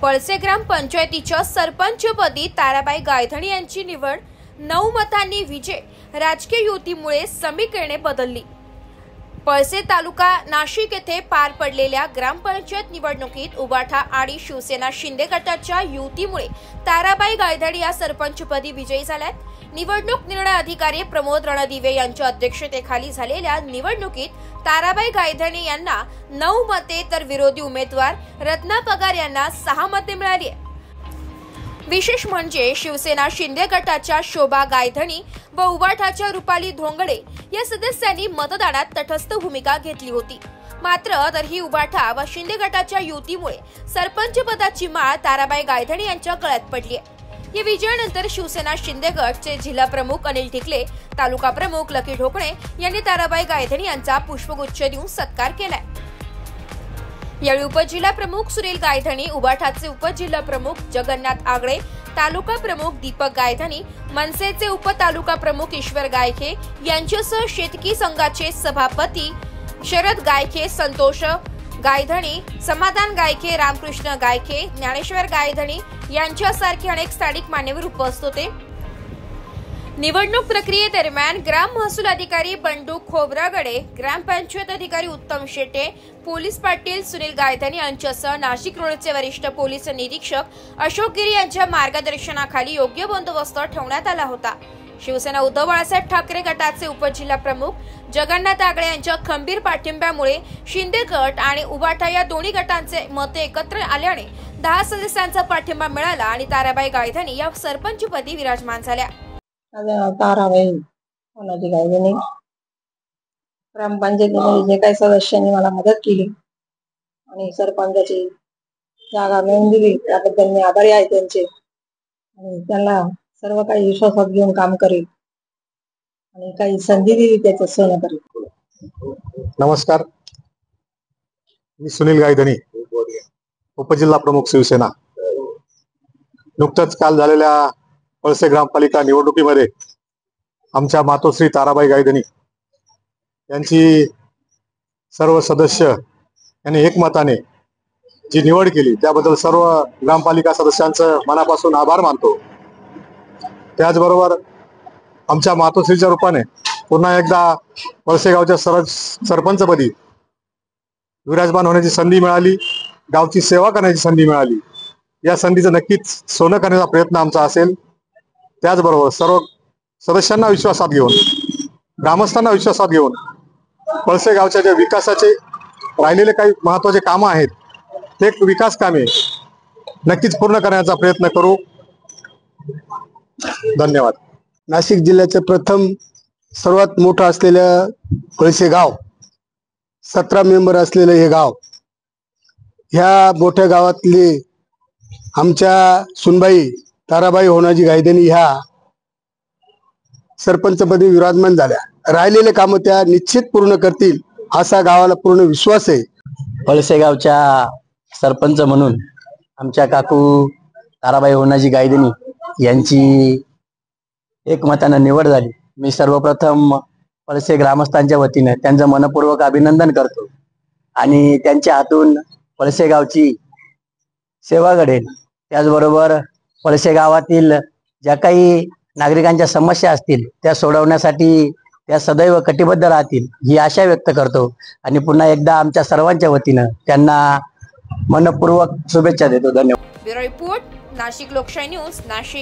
पळसे ग्रामपंचायतीच्या सरपंचपदी ताराबाई गायधणी यांची निवड 9 मतांनी विजय। राजकीय युतीमुळे समीकरणे बदलली। पळसे तालुका नाशिक येथे पार पडलेल्या ग्रामपंचायत निवडणुकीत उबाठा आणि शिवसेना शिंदे गटाच्या युतीमुळे ताराबाई गायधणी या सरपंचपदी विजयी झाल्यात। निवडणूक निर्णय अधिकारी प्रमोद रणदिवे यांच्या अध्यक्षतेखाली झालेल्या निवडणुकीत ताराबाई गायधणी यांना 9 मते तर विरोधी उमेदवार रत्ना पगार यांना 6 मते मिळाली। विशेष म्हणजे शिवसेना शिंदे गटाच्या शोभा गायधणी व उबाठाच्या रुपाली धोंगडे या सदस्यांनी मतदानात तटस्थ भूमिका घेतली होती। मात्र तरीही उबाठा व शिंदे गटाच्या युतीमुळे सरपंच पदाची माळ ताराबाई गायधणी यांच्या गळ्यात पडली आहे। या विजयानंतर शिवसेना शिंदे गटचे जिल्हा प्रमुख अनिल ठिकले, तालुका प्रमुख लकी ढोकणे यांनी ताराबाई गायधणी यांचा पुष्पगुच्छ देऊन सत्कार केलाय। यावेळी उपजिल्हा प्रमुख सुनील गायधणी, उबाठाचे उपजिल्हा प्रमुख जगन्नाथ आगळे, तालुका प्रमुख दीपक गायधणी, मनसेचे उपतालुका प्रमुख ईश्वर गायखे यांच्यासह शेतकी संघाचे सभापती शरद गायखे, संतोष गायधणी, समाधान गायखे, रामकृष्ण गायखे, ज्ञानेश्वर गायधणी यांच्यासारखे अनेक स्थानिक मान्यवर उपस्थित होते। निवडणूक प्रक्रियेदरम्यान ग्राम महसूल अधिकारी बंडू खोब्रागडे, ग्रामपंचायत अधिकारी उत्तम शेटे, पोलीस पाटील सुनील गायधणी यांच्यासह नाशिक रोडचे वरिष्ठ पोलीस निरीक्षक अशोक गिरी यांच्या मार्गदर्शनाखाली योग्य बंदोबस्त ठेवण्यात आला होता। शिवसेना उद्धव बाळासाहेब ठाकरे गटाचे उपजिल्हा प्रमुख जगन्नाथ आगळे यांच्या खंबीर पाठिंब्यामुळे शिंदे गट आणि उबाठा या दोन्ही गटांचे मते एकत्र आल्याने 10 सदस्यांचा पाठिंबा मिळाला आणि ताराबाई गायधणी या सरपंचपदी विराजमान झाल्या। ताराबाई होणाजी गायधणी ग्रामपंचायतीमध्ये जे काही सदस्यांनी मला मदत केली आणि सरपंचाची जागा मिळवून दिली त्याबद्दल मी आभारी आहे त्यांचे। आणि त्यांना सर्व काही विश्वासात घेऊन काम करेल आणि काही संधी दिली त्याचं सोनं करेल। नमस्कार, मी सुनील गायधणी, उपजिल्हा प्रमुख शिवसेना। नुकतंच काल झालेल्या पळसे ग्रामपालिका निवडणुकीमध्ये आमच्या मातोश्री ताराबाई गायधणी यांची सर्व सदस्य यांनी एकमताने जी निवड केली त्याबद्दल सर्व ग्रामपालिका सदस्यांचं मनापासून आभार मानतो। त्याचबरोबर आमच्या मातोश्रीच्या रूपाने पुन्हा एकदा पळसे गावच्या सरपंचपदी विराजमान होण्याची संधी मिळाली, गावची सेवा करण्याची संधी मिळाली। या संधीचं नक्कीच सोनं करण्याचा प्रयत्न आमचा असेल। त्याचबरोबर सर्व सदस्यांना विश्वासात घेऊन, ग्रामस्थांना विश्वासात घेऊन पळसे गावच्या ज्या विकासाचे राहिलेले काही महत्वाचे कामं आहेत ते विकास कामे नक्कीच पूर्ण करण्याचा प्रयत्न करू। धन्यवाद। नाशिक जिल्ह्याचे प्रथम सर्वात मोठं असलेलं पळसे गाव, 17 मेंबर असलेलं हे गाव, ह्या मोठ्या गावातले आमच्या सुनबाई ताराबाई होणाजी गायधणी ह्या सरपंचपदी विराजमान झाल्या। राहिलेले कामं त्या निश्चित पूर्ण करतील असा गावाला पूर्ण विश्वास आहे। पळसे गावच्या सरपंच म्हणून आमच्या काकू ताराबाई होणाजी गायधणी यांची एकमतानं निवड झाली। मी सर्वप्रथम पळसे ग्रामस्थांच्या वतीने त्यांचं मनपूर्वक अभिनंदन करतो आणि त्यांच्या हातून पळसे गावची सेवा घडेल। त्याचबरोबर पळसे गावातील ज्या काही नागरिकांच्या समस्या असतील त्या सोडवण्यासाठी त्या सदैव कटिबद्ध राहतील ही आशा व्यक्त करतो आणि पुन्हा एकदा आमच्या सर्वांच्या वतीने त्यांना मनपूर्वक शुभेच्छा देतो। धन्यवाद। ब्युरो रिपोर्ट, नाशिक लोकशाही न्यूज, नाशिक।